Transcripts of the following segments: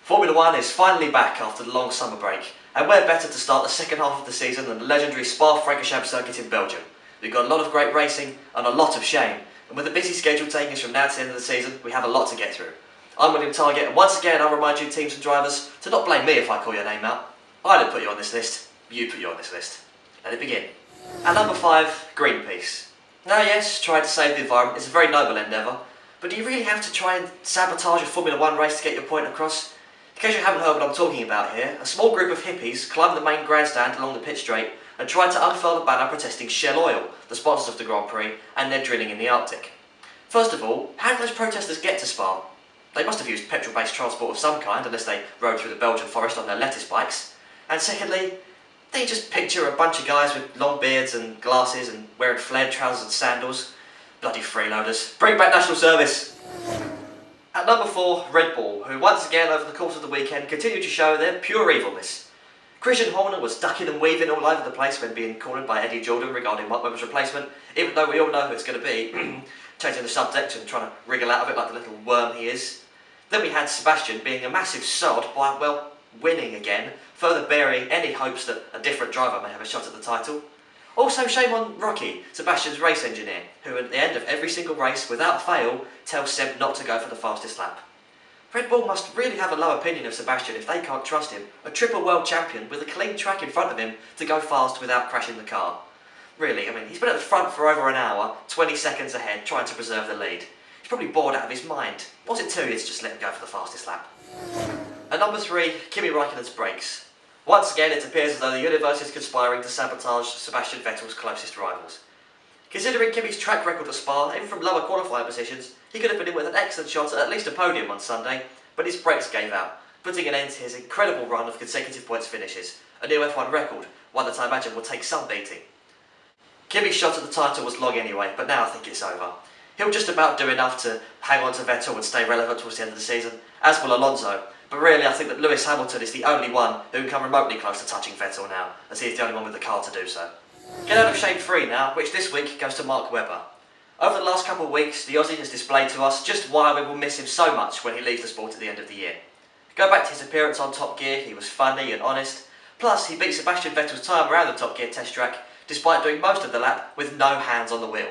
Formula 1 is finally back after the long summer break, and where better to start the second half of the season than the legendary Spa-Francorchamps circuit in Belgium. We've got a lot of great racing and a lot of shame, and with a busy schedule taking us from now to the end of the season, we have a lot to get through. I'm William Target, and once again I'll remind you teams and drivers to not blame me if I call your name out. I didn't put you on this list, you put you on this list. Let it begin. At number 5, Greenpeace. Now yes, trying to save the environment is a very noble endeavour, but do you really have to try and sabotage a Formula 1 race to get your point across? In case you haven't heard what I'm talking about here, a small group of hippies climbed the main grandstand along the pit straight and tried to unfurl a banner protesting Shell Oil, the sponsors of the Grand Prix, and their drilling in the Arctic. First of all, how did those protesters get to Spa? They must have used petrol-based transport of some kind, unless they rode through the Belgian forest on their lettuce bikes. And secondly, they just picture a bunch of guys with long beards and glasses and wearing flared trousers and sandals. Bloody freeloaders. Bring back national service! At number 4, Red Bull, who once again over the course of the weekend continued to show their pure evilness. Christian Horner was ducking and weaving all over the place when being cornered by Eddie Jordan regarding Mark Webber's replacement, even though we all know who it's going to be, changing the subject and trying to wriggle out of it like the little worm he is. Then we had Sebastian being a massive sod by, well, winning again, further burying any hopes that a different driver may have a shot at the title. Also, shame on Rocky, Sebastian's race engineer, who at the end of every single race, without fail, tells Seb not to go for the fastest lap. Red Bull must really have a low opinion of Sebastian if they can't trust him, a triple world champion with a clean track in front of him, to go fast without crashing the car. Really, I mean, he's been at the front for over an hour, 20 seconds ahead, trying to preserve the lead. He's probably bored out of his mind. What's it to you to just let him go for the fastest lap? At number 3, Kimi Raikkonen's brakes. Once again, it appears as though the universe is conspiring to sabotage Sebastian Vettel's closest rivals. Considering Kimi's track record at Spa, even from lower qualifying positions, he could have been in with an excellent shot at least a podium on Sunday, but his brakes gave out, putting an end to his incredible run of consecutive points finishes, a new F1 record, one that I imagine will take some beating. Kimi's shot at the title was long anyway, but now I think it's over. He'll just about do enough to hang on to Vettel and stay relevant towards the end of the season, as will Alonso. But really, I think that Lewis Hamilton is the only one who can come remotely close to touching Vettel now, as he is the only one with the car to do so. Get out of shame free now, which this week goes to Mark Webber. Over the last couple of weeks, the Aussie has displayed to us just why we will miss him so much when he leaves the sport at the end of the year. Go back to his appearance on Top Gear, he was funny and honest. Plus, he beat Sebastian Vettel's time around the Top Gear test track, despite doing most of the lap with no hands on the wheel.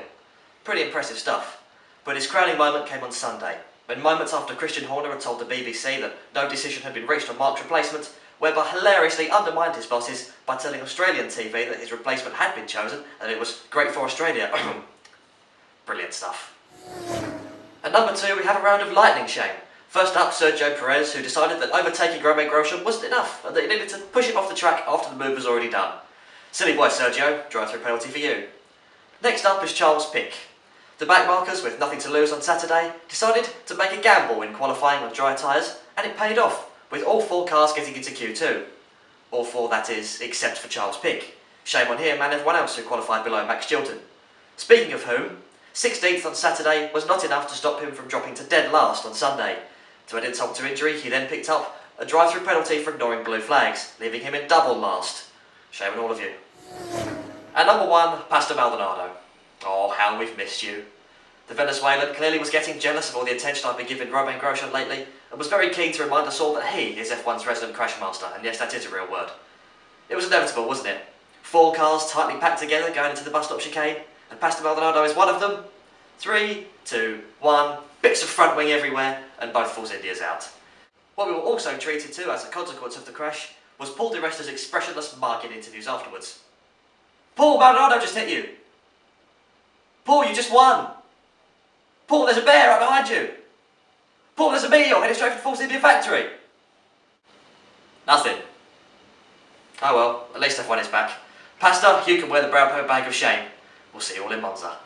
Pretty impressive stuff. But his crowning moment came on Sunday, when moments after Christian Horner had told the BBC that no decision had been reached on Mark's replacement, Webber hilariously undermined his bosses by telling Australian TV that his replacement had been chosen and it was great for Australia. Brilliant stuff. At number 2, we have a round of lightning shame. First up, Sergio Perez, who decided that overtaking Romain Grosjean wasn't enough and that he needed to push him off the track after the move was already done. Silly boy Sergio, drive-through penalty for you. Next up is Charles Pic. The backmarkers, with nothing to lose on Saturday, decided to make a gamble in qualifying on dry tyres, and it paid off, with all 4 cars getting into Q2. All 4, that is, except for Charles Pic. Shame on him and everyone else who qualified below Max Chilton. Speaking of whom, 16th on Saturday was not enough to stop him from dropping to dead last on Sunday. To add insult to injury, he then picked up a drive-through penalty for ignoring blue flags, leaving him in double last. Shame on all of you. At number 1, Pastor Maldonado. Oh, how we've missed you. The Venezuelan clearly was getting jealous of all the attention I've been giving Romain Grosjean lately, and was very keen to remind us all that he is F1's resident crash master, and yes, that is a real word. It was inevitable, wasn't it? 4 cars tightly packed together going into the bus stop chicane, and Pastor Maldonado is one of them. 3, 2, 1, bits of front wing everywhere, and both Force India's out. What we were also treated to as a consequence of the crash was Paul di Resta's expressionless mug in interviews afterwards. Paul, Maldonado just hit you! Paul, you just won! Paul, there's a bear right behind you! Paul, there's a meteor heading straight for the Force India factory! Nothing. Oh well, at least F1 is back. Pastor, you can wear the brown paper bag of shame. We'll see you all in Monza.